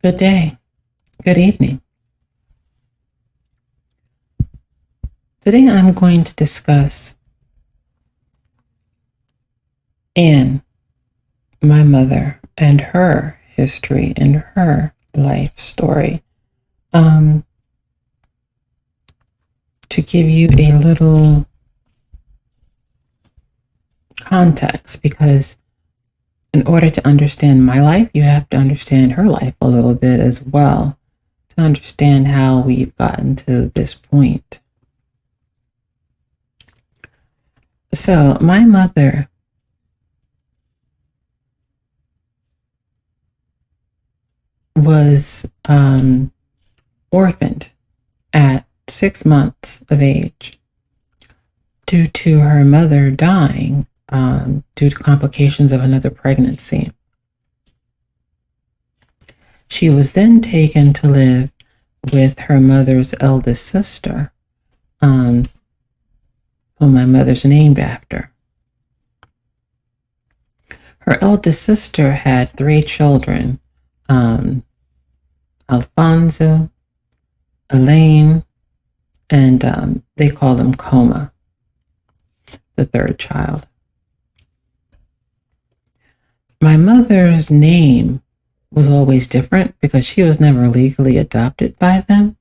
Good day. Good evening. Today I'm going to discuss Anne, my mother, and her history and her life story. To give you a little context, because in order to understand my life, you have to understand her life a little bit as well to understand how we've gotten to this point. So, my mother was orphaned at 6 months of age due to her mother dying due to complications of another pregnancy. She was then taken to live with her mother's eldest sister, whom my mother's named after. Her eldest sister had 3 children, Alfonso, Elaine, and they called him Coma, the 3rd child. My mother's name was always different because she was never legally adopted by them,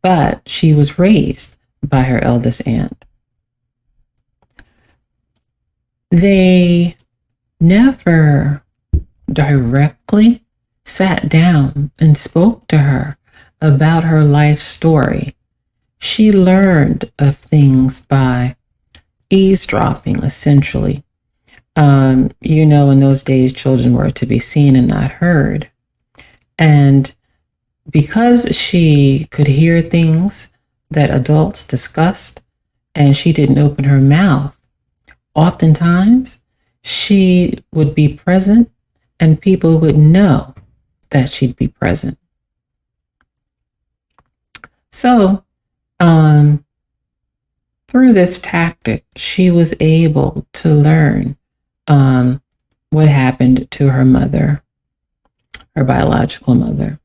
but she was raised by her eldest aunt. They never directly sat down and spoke to her about her life story. She learned of things by eavesdropping, essentially. In those days, children were to be seen and not heard. And because she could hear things that adults discussed and she didn't open her mouth, oftentimes she would be present and people would know that she'd be present. So, through this tactic, she was able to learn what happened to her mother, her biological mother.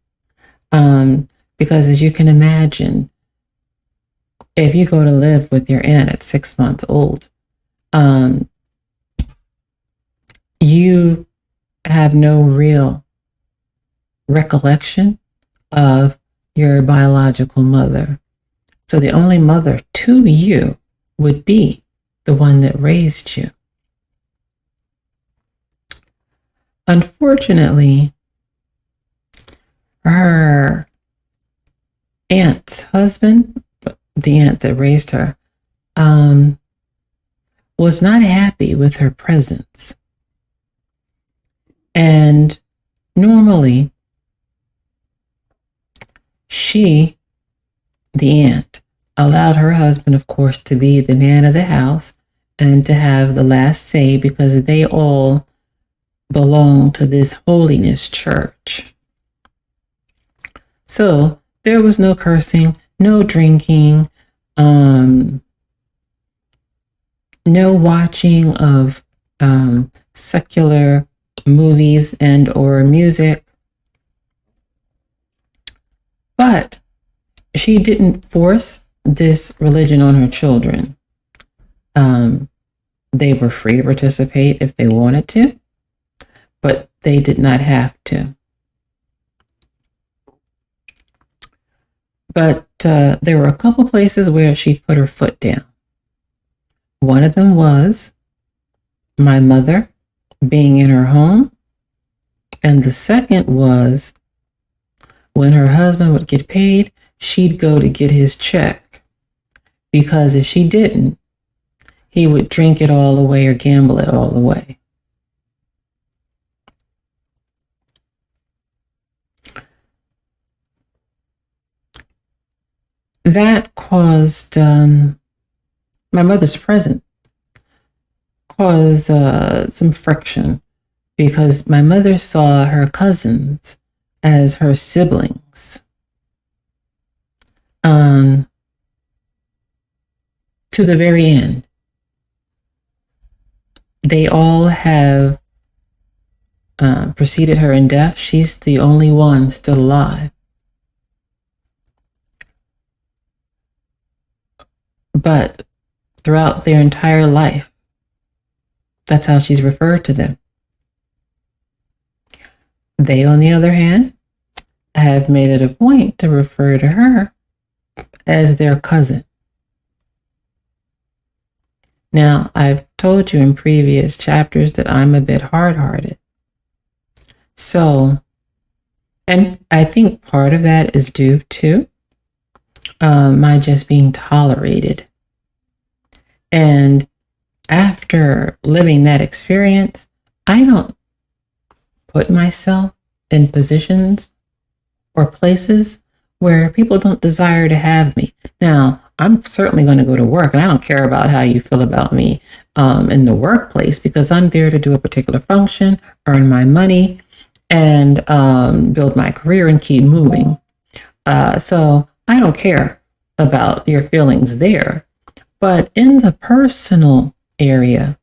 Because as you can imagine, if you go to live with your aunt at 6 months old, you have no real recollection of your biological mother. So the only mother to you would be the one that raised you. Unfortunately, her aunt's husband, the aunt that raised her, was not happy with her presence. And normally, she, the aunt, allowed her husband, of course, to be the man of the house and to have the last say because they all belong to this holiness church. So there was no cursing, no drinking, no watching of secular movies and or music. But she didn't force this religion on her children. They were free to participate if they wanted to, but they did not have to. But there were a couple places where she put her foot down. One of them was my mother being in her home, and the second was when her husband would get paid, she'd go to get his check, because if she didn't, he would drink it all away or gamble it all away. That caused my mother's presence caused some friction because my mother saw her cousins as her siblings. To the very end. They all have preceded her in death. She's the only one still alive. But throughout their entire life, that's how she's referred to them. They, on the other hand, have made it a point to refer to her as their cousin. Now, I've told you in previous chapters that I'm a bit hard-hearted. So, and I think part of that is due to my just being tolerated. And after living that experience, I don't put myself in positions or places where people don't desire to have me. Now, I'm certainly going to go to work, and I don't care about how you feel about me in the workplace, because I'm there to do a particular function, earn my money, and build my career and keep moving. So I don't care about your feelings there. But in the personal area,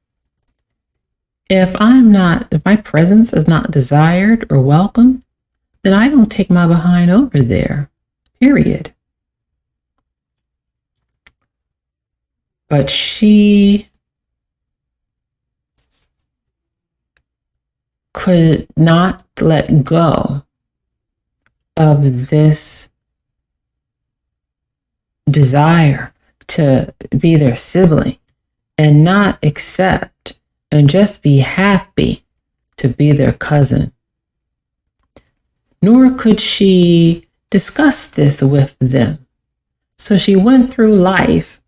if my presence is not desired or welcome, then I don't take my behind over there, period. But she could not let go of this desire to be their sibling and not accept and just be happy to be their cousin. Nor could she discuss this with them. So she went through life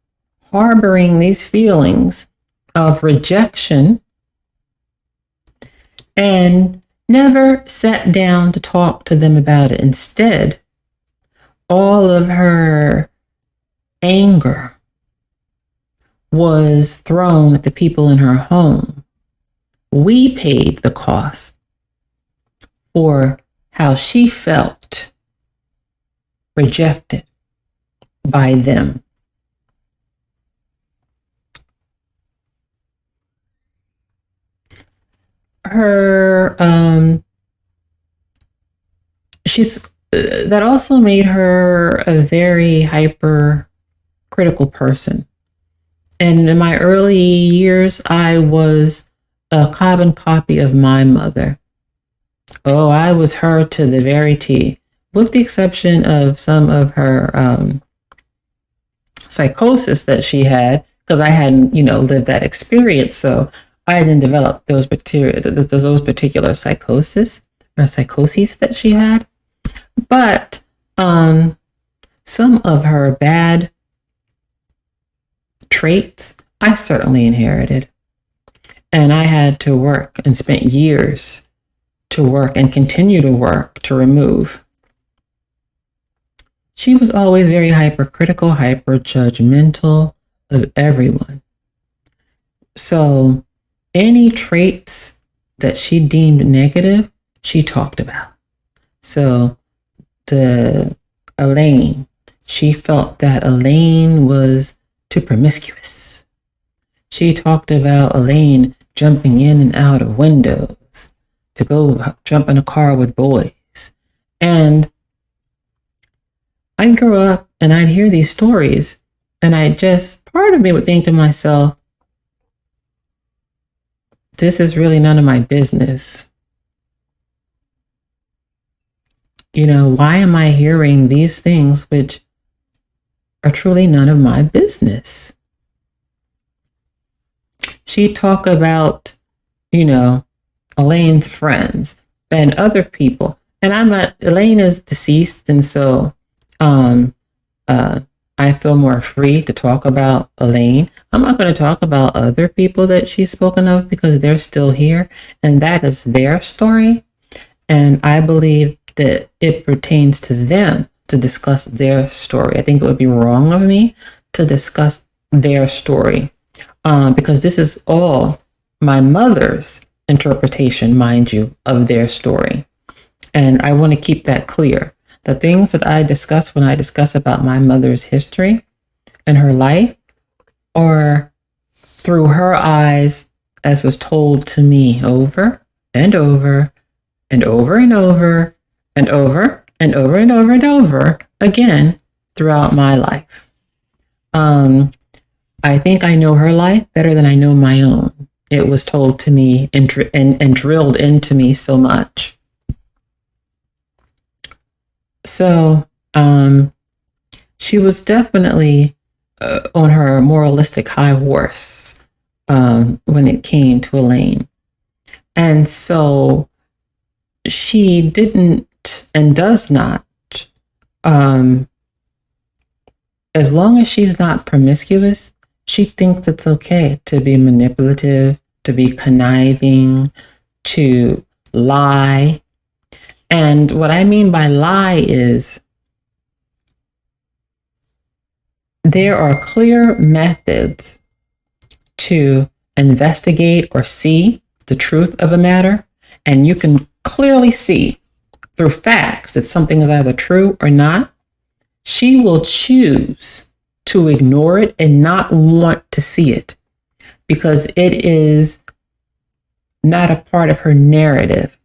harboring these feelings of rejection and never sat down to talk to them about it. Instead, all of her anger was thrown at the people in her home. We paid the cost for how she felt rejected by them. That also made her a very hypercritical person. And in my early years, I was a carbon copy of my mother. Oh, I was her to the very T, with the exception of some of her psychosis that she had, because I hadn't, lived that experience. So I didn't develop those particular psychoses that she had. But some of her bad traits, I certainly inherited. And I had to work and spent years to work and continue to work to remove. She was always very hypercritical, hyper-judgmental of everyone. So any traits that she deemed negative, she talked about. So Elaine, she felt that Elaine was too promiscuous. She talked about Elaine jumping in and out of windows to go jump in a car with boys. And I'd grow up and I'd hear these stories, and part of me would think to myself, this is really none of my business. Why am I hearing these things which are truly none of my business? She talked about, Elaine's friends and other people. And Elaine is deceased, and so I feel more free to talk about Elaine. I'm not going to talk about other people that she's spoken of because they're still here, and that is their story. And I believe that it pertains to them to discuss their story. I think it would be wrong of me to discuss their story because this is all my mother's interpretation, mind you, of their story. And I want to keep that clear. The things that I discuss when I discuss about my mother's history and her life are through her eyes, as was told to me over and over and over and over and over and over and over and over again throughout my life. I think I know her life better than I know my own. It was told to me and drilled into me so much. So she was definitely on her moralistic high horse when it came to Elaine. And so she didn't and does not, as long as she's not promiscuous, she thinks it's okay to be manipulative, to be conniving, to lie. And what I mean by lie is there are clear methods to investigate or see the truth of a matter, and you can clearly see through facts that something is either true or not. She will choose to ignore it and not want to see it because it is not a part of her narrative.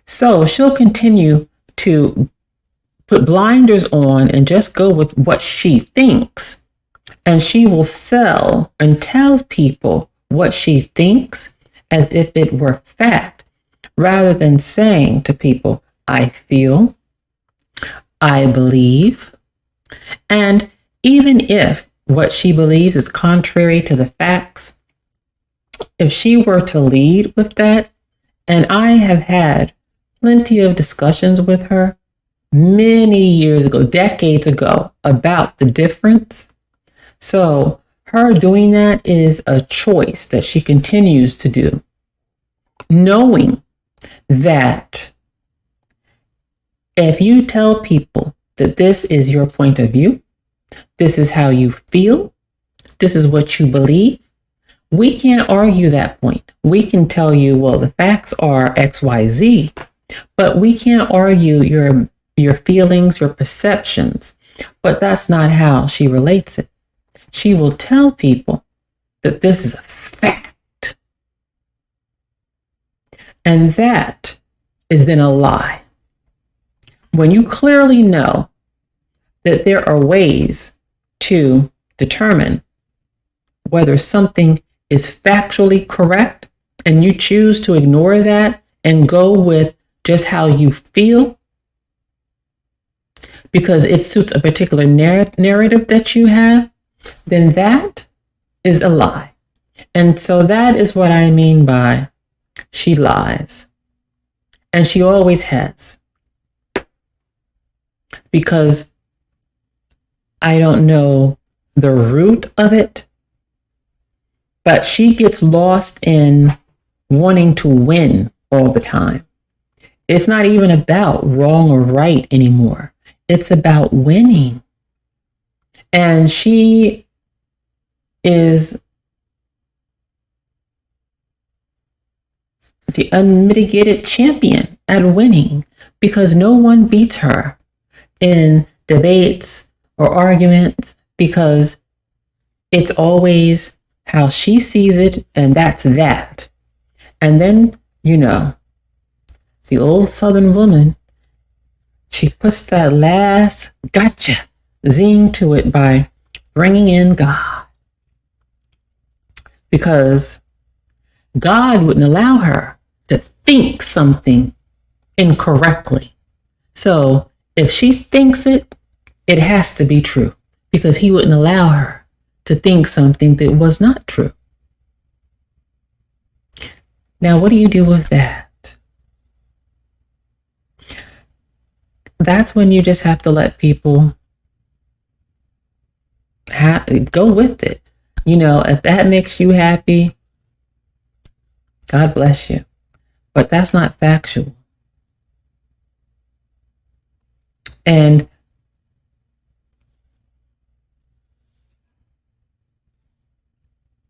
So she'll continue to put blinders on and just go with what she thinks. And she will sell and tell people what she thinks as if it were fact, rather than saying to people, I feel, I believe. And even if what she believes is contrary to the facts, if she were to lead with that, and I have had plenty of discussions with her many years ago, decades ago, about the difference. So her doing that is a choice that she continues to do, knowing that if you tell people that this is your point of view, this is how you feel, this is what you believe, we can't argue that point. We can tell you, well, the facts are X, Y, Z, but we can't argue your feelings, your perceptions. But that's not how she relates it. She will tell people that this is a fact. And that is then a lie. When you clearly know that there are ways to determine whether something is factually correct and you choose to ignore that and go with just how you feel because it suits a particular narrative that you have, then that is a lie. And so that is what I mean by she lies. And she always has. Because I don't know the root of it, but she gets lost in wanting to win all the time. It's not even about wrong or right anymore. It's about winning. And she is the unmitigated champion at winning because no one beats her in debates or arguments because it's always how she sees it, and that's that. And then, the old Southern woman, she puts that last gotcha zing to it by bringing in God. Because God wouldn't allow her to think something incorrectly. So if she thinks it, it has to be true because he wouldn't allow her to think something that was not true. Now, what do you do with that? That's when you just have to let people go with it. If that makes you happy, God bless you. But that's not factual. And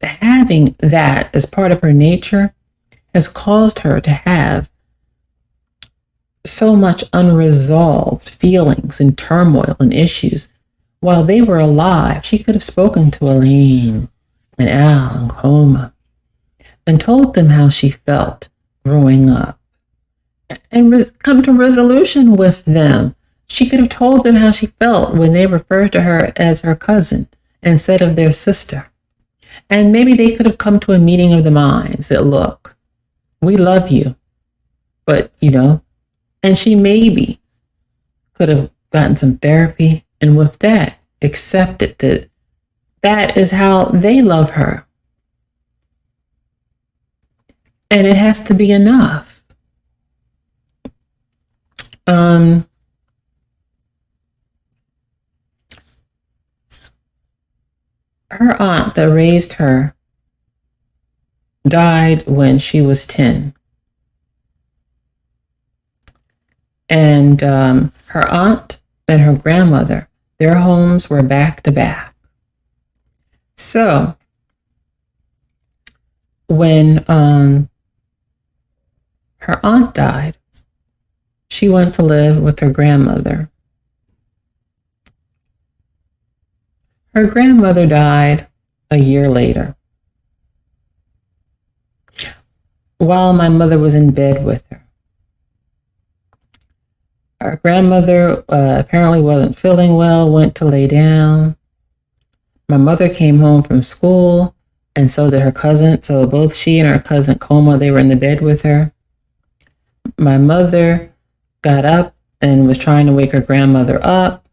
having that as part of her nature has caused her to have so much unresolved feelings and turmoil and issues. While they were alive, she could have spoken to Elaine and Al and Homa and told them how she felt growing up and come to resolution with them. She could have told them how she felt when they referred to her as her cousin instead of their sister. And maybe they could have come to a meeting of the minds that, look, we love you, but, and she maybe could have gotten some therapy, and with that, accepted that that is how they love her. And it has to be enough. Her aunt that raised her died when she was 10. And her aunt and her grandmother, their homes were back to back. So when her aunt died, she went to live with her grandmother. Her grandmother died a year later, while my mother was in bed with her. Our grandmother apparently wasn't feeling well, went to lay down. My mother came home from school, and so did her cousin. So both she and her cousin Coma, they were in the bed with her. My mother got up and was trying to wake her grandmother up.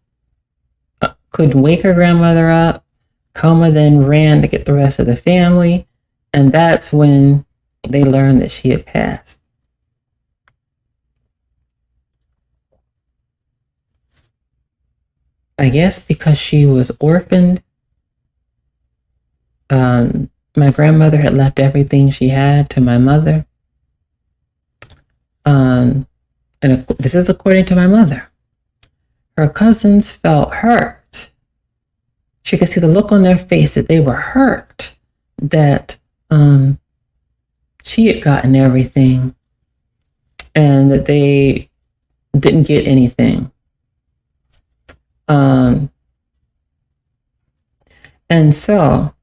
Couldn't wake her grandmother up. Coma then ran to get the rest of the family, and that's when they learned that she had passed. I guess because she was orphaned, my grandmother had left everything she had to my mother. And this is according to my mother. Her cousins felt hurt. She could see the look on their face that they were hurt that she had gotten everything and that they didn't get anything. And so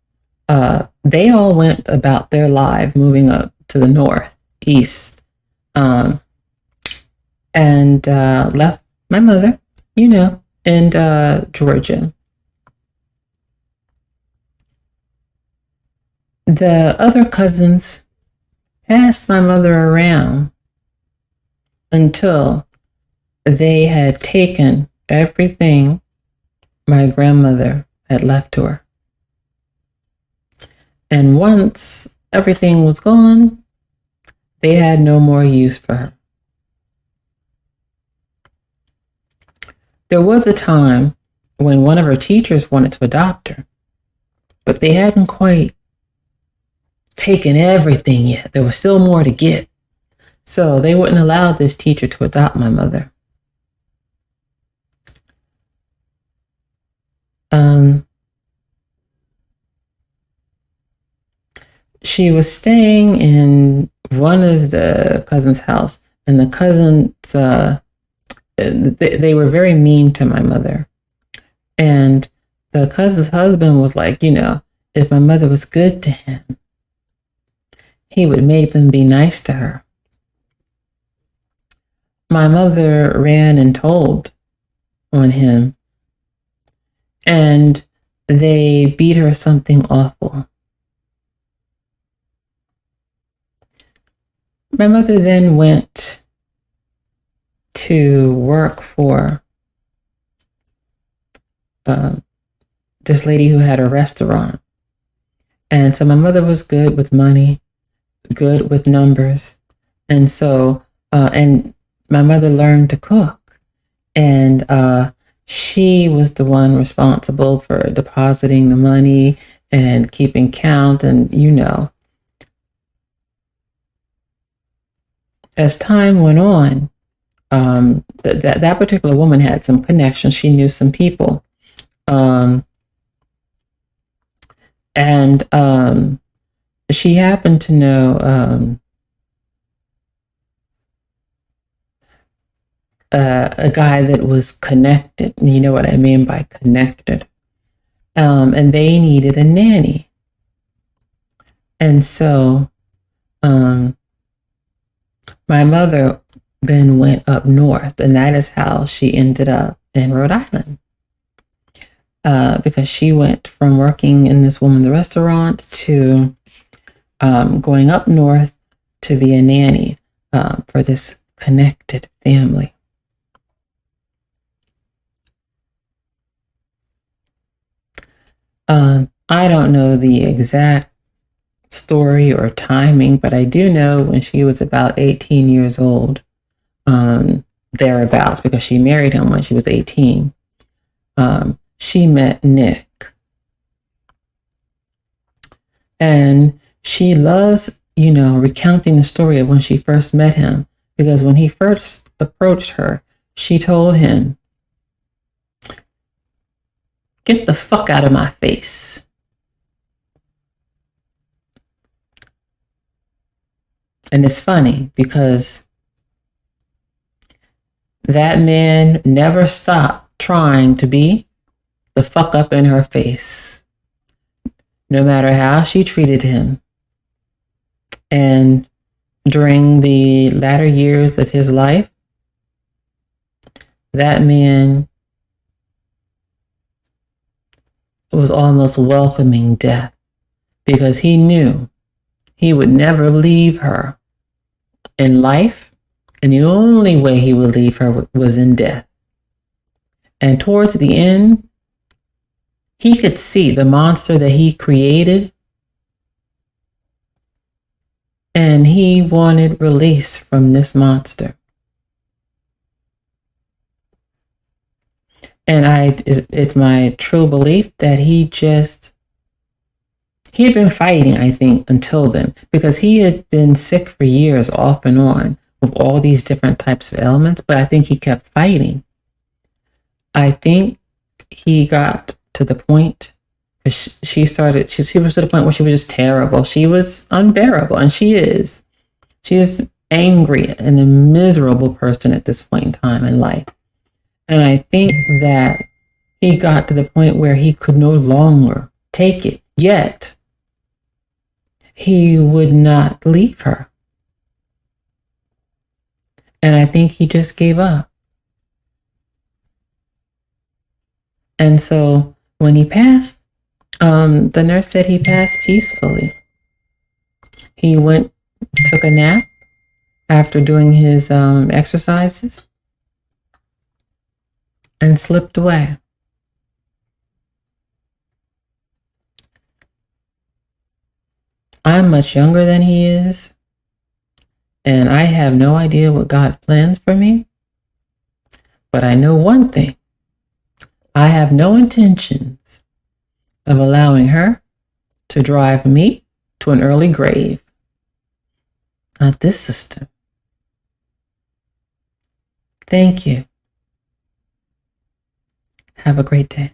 they all went about their life moving up to the northeast, and left my mother, in Georgia. The other cousins passed my mother around until they had taken everything my grandmother had left to her. And once everything was gone, they had no more use for her. There was a time when one of her teachers wanted to adopt her, but they hadn't quite taken everything yet. There was still more to get. So they wouldn't allow this teacher to adopt my mother. She was staying in one of the cousins' house, and the cousins, they were very mean to my mother. And the cousin's husband was like, if my mother was good to him, he would make them be nice to her. My mother ran and told on him, and they beat her something awful. My mother then went to work for this lady who had a restaurant. And so my mother was good with money, good with numbers. And so, and my mother learned to cook. And she was the one responsible for depositing the money and keeping count. And, as time went on, that particular woman had some connections. She knew some people. She happened to know a guy that was connected. You know what I mean by connected. And they needed a nanny. And so my mother then went up north. And that is how she ended up in Rhode Island. Because she went from working in this woman's restaurant to going up north to be a nanny for this connected family. I don't know the exact story or timing, but I do know when she was about 18 years old, thereabouts, because she married him when she was 18. She met Nick. And she loves, recounting the story of when she first met him, because when he first approached her, she told him, "Get the fuck out of my face." And it's funny because that man never stopped trying to be the fuck up in her face, no matter how she treated him. And during the latter years of his life, that man was almost welcoming death, because he knew he would never leave her in life, and the only way he would leave her was in death. And towards the end, he could see the monster that he created, and he wanted release from this monster. And it's my true belief that he had been fighting, I think, until then, because he had been sick for years off and on with all these different types of ailments, but I think he kept fighting. I think he got to the point, because she was to the point where she was just terrible. She was unbearable, and she is. She is angry and a miserable person at this point in time in life. And I think that he got to the point where he could no longer take it, yet he would not leave her. And I think he just gave up. And so when he passed, the nurse said he passed peacefully. He took a nap after doing his exercises, and slipped away. I'm much younger than he is, and I have no idea what God plans for me. But I know one thing. I have no intentions of allowing her to drive me to an early grave. Not this system. Thank you. Have a great day.